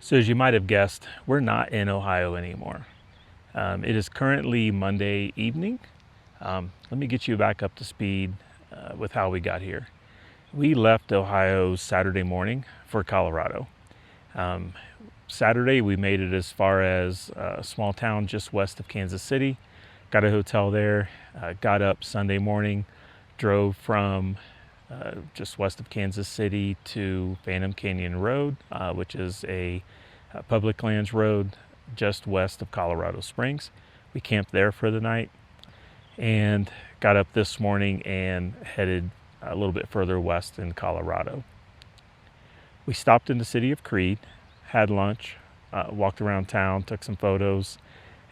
So as you might have guessed, we're not in Ohio anymore. It is currently Monday evening. Let me get you back up to speed with how we got here. We left Ohio Saturday morning for Colorado. Saturday we made it as far as a small town just west of Kansas City, got a hotel there, got up Sunday morning, drove from just west of Kansas City to Phantom Canyon Road, which is a public lands road just west of Colorado Springs. We camped there for the night and got up this morning and headed a little bit further west in Colorado. We stopped in the city of Creed, had lunch, walked around town, took some photos,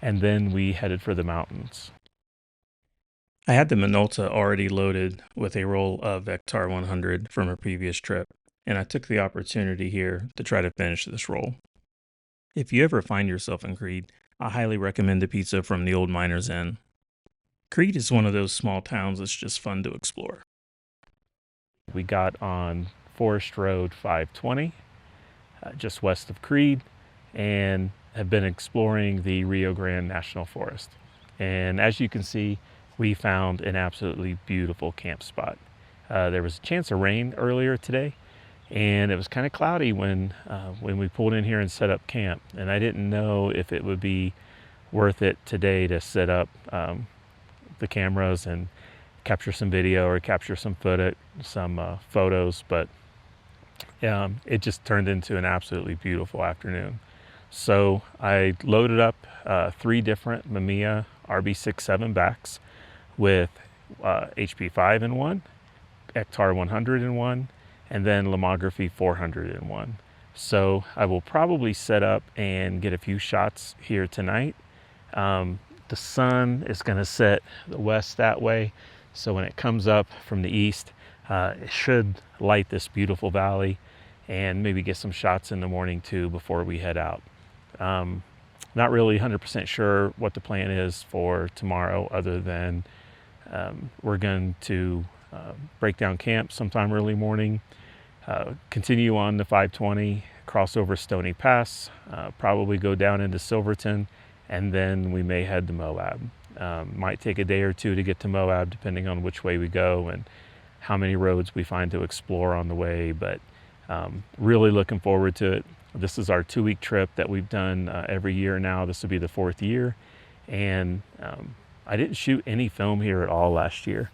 and then we headed for the mountains. I had the Minolta already loaded with a roll of Ektar 100 from a previous trip, and I took the opportunity here to try to finish this roll. If you ever find yourself in Creed, I highly recommend the pizza from the Old Miners Inn. Creed is one of those small towns that's just fun to explore. We got on Forest Road 520, just west of Creed, and have been exploring the Rio Grande National Forest. And as you can see, we found an absolutely beautiful camp spot. There was a chance of rain earlier today, and it was kind of cloudy when we pulled in here and set up camp. And I didn't know if it would be worth it today to set up the cameras and capture some video or capture some photos, but it just turned into an absolutely beautiful afternoon. So I loaded up 3 different Mamiya RB67 backs with HP5 in one, Ektar 100 in one, and then Lomography 400 in one. So I will probably set up and get a few shots here tonight. The sun is going to set the west that way, so when it comes up from the east, it should light this beautiful valley and maybe get some shots in the morning too before we head out. Not really 100% sure what the plan is for tomorrow, other than we're going to break down camp sometime early morning, continue on the 520, cross over Stony Pass, probably go down into Silverton, and then we may head to Moab. Might take a day or two to get to Moab, depending on which way we go and how many roads we find to explore on the way, but really looking forward to it. This is our 2-week trip that we've done every year now. This will be the 4th year, and I didn't shoot any film here at all last year.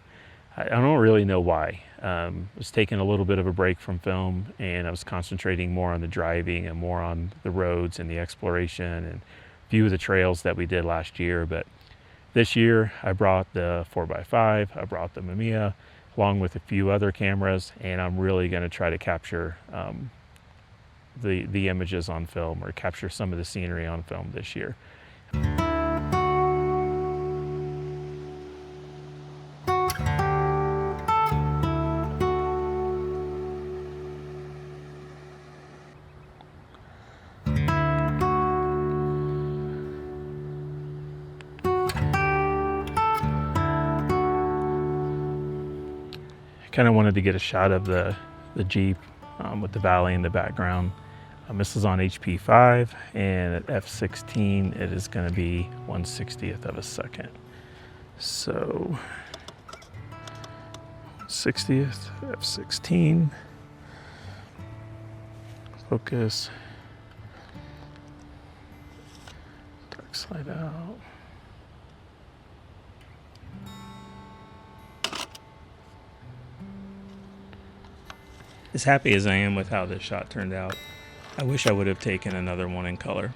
I don't really know why. I was taking a little bit of a break from film, and I was concentrating more on the driving and more on the roads and the exploration and a few of the trails that we did last year. But this year I brought the 4x5, I brought the Mamiya, along with a few other cameras, and I'm really going to try to capture the images on film, or capture some of the scenery on film this year. Kind of wanted to get a shot of the Jeep with the valley in the background. This is on HP5, and at f/16 it is going to be 1/60th of a second. So 60th, f/16, focus, dark slide out. As happy as I am with how this shot turned out, I wish I would have taken another one in color.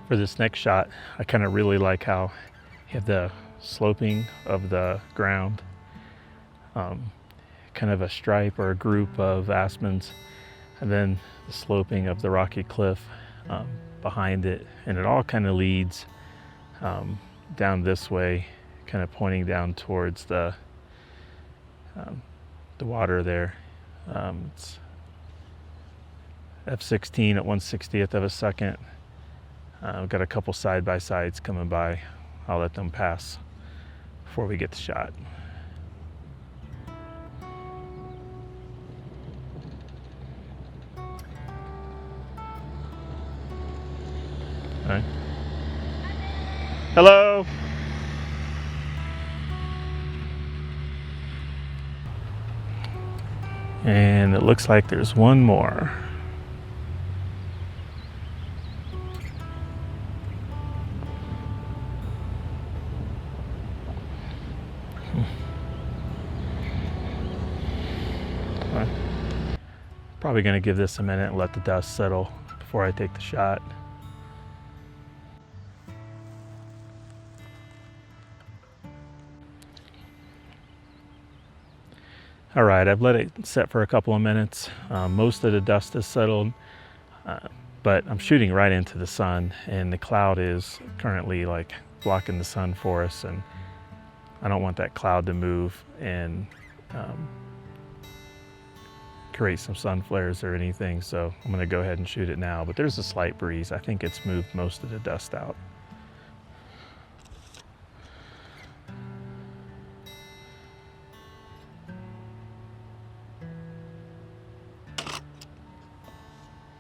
For this next shot, I kind of really like how you have the sloping of the ground, kind of a stripe or a group of aspens, and then the sloping of the rocky cliff behind it, and it all kind of leads down this way, kind of pointing down towards the water there. It's f/16 at 1/60th of a second. I've got a couple side-by-sides coming by. I'll let them pass before we get the shot. Right. Hello. And it looks like there's one more. Probably going to give this a minute and let the dust settle before I take the shot. All right, I've let it set for a couple of minutes. Most of the dust has settled, but I'm shooting right into the sun, and the cloud is currently like blocking the sun for us, and I don't want that cloud to move and create some sun flares or anything, so I'm going to go ahead and shoot it now. But there's a slight breeze. I think it's moved most of the dust out.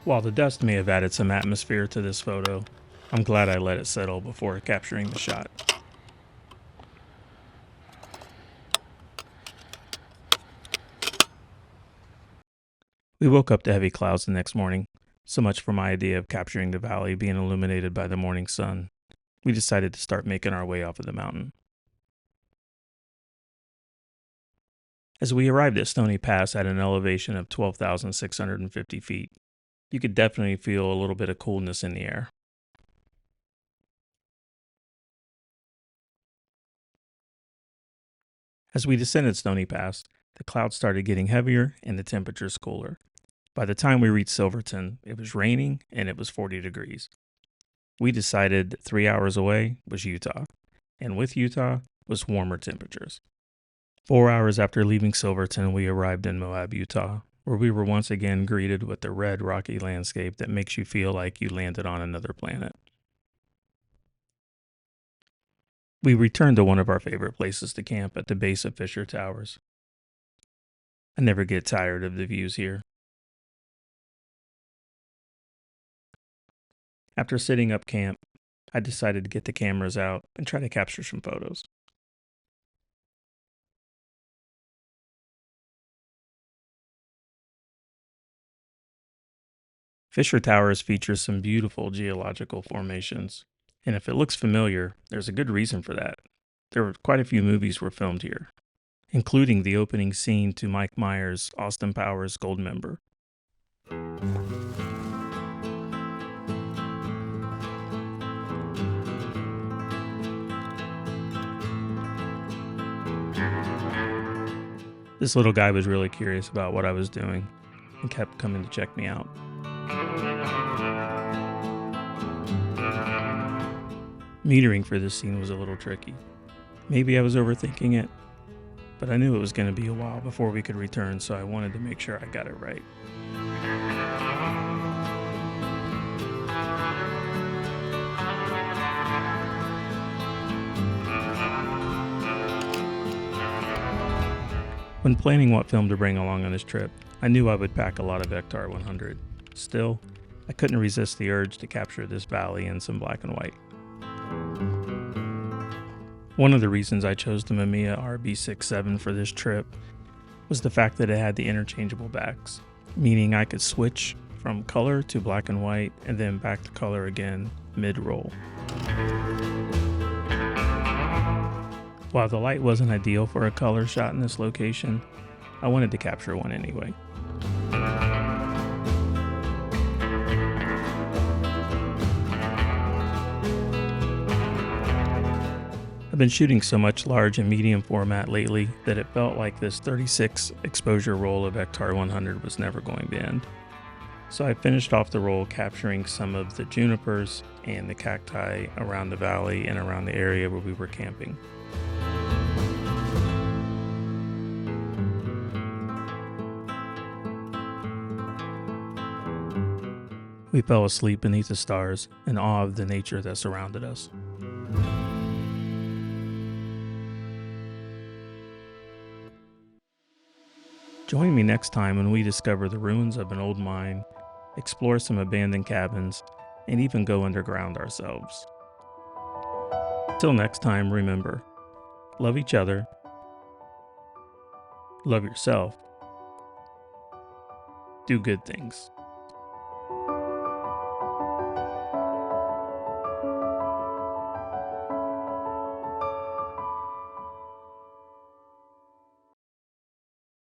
While the dust may have added some atmosphere to this photo, I'm glad I let it settle before capturing the shot. We woke up to heavy clouds the next morning. So much for my idea of capturing the valley being illuminated by the morning sun. We decided to start making our way off of the mountain. As we arrived at Stony Pass at an elevation of 12,650 feet, you could definitely feel a little bit of coolness in the air. As we descended Stony Pass, the clouds started getting heavier and the temperatures cooler. By the time we reached Silverton, it was raining and it was 40 degrees. We decided 3 hours away was Utah, and with Utah was warmer temperatures. 4 hours after leaving Silverton, we arrived in Moab, Utah, where we were once again greeted with the red rocky landscape that makes you feel like you landed on another planet. We returned to one of our favorite places to camp at the base of Fisher Towers. I never get tired of the views here. After setting up camp, I decided to get the cameras out and try to capture some photos. Fisher Towers features some beautiful geological formations, and if it looks familiar, there's a good reason for that. There were quite a few movies were filmed here, including the opening scene to Mike Myers' Austin Powers Goldmember. This little guy was really curious about what I was doing and kept coming to check me out. Metering for this scene was a little tricky. Maybe I was overthinking it, but I knew it was going to be a while before we could return, so I wanted to make sure I got it right. When planning what film to bring along on this trip, I knew I would pack a lot of Ektar 100. Still, I couldn't resist the urge to capture this valley in some black and white. One of the reasons I chose the Mamiya RB67 for this trip was the fact that it had the interchangeable backs, meaning I could switch from color to black and white and then back to color again mid-roll. While the light wasn't ideal for a color shot in this location, I wanted to capture one anyway. I've been shooting so much large and medium format lately that it felt like this 36 exposure roll of Ektar 100 was never going to end. So I finished off the roll capturing some of the junipers and the cacti around the valley and around the area where we were camping. We fell asleep beneath the stars in awe of the nature that surrounded us. Join me next time when we discover the ruins of an old mine, explore some abandoned cabins, and even go underground ourselves. Till next time, remember, love each other, love yourself, do good things.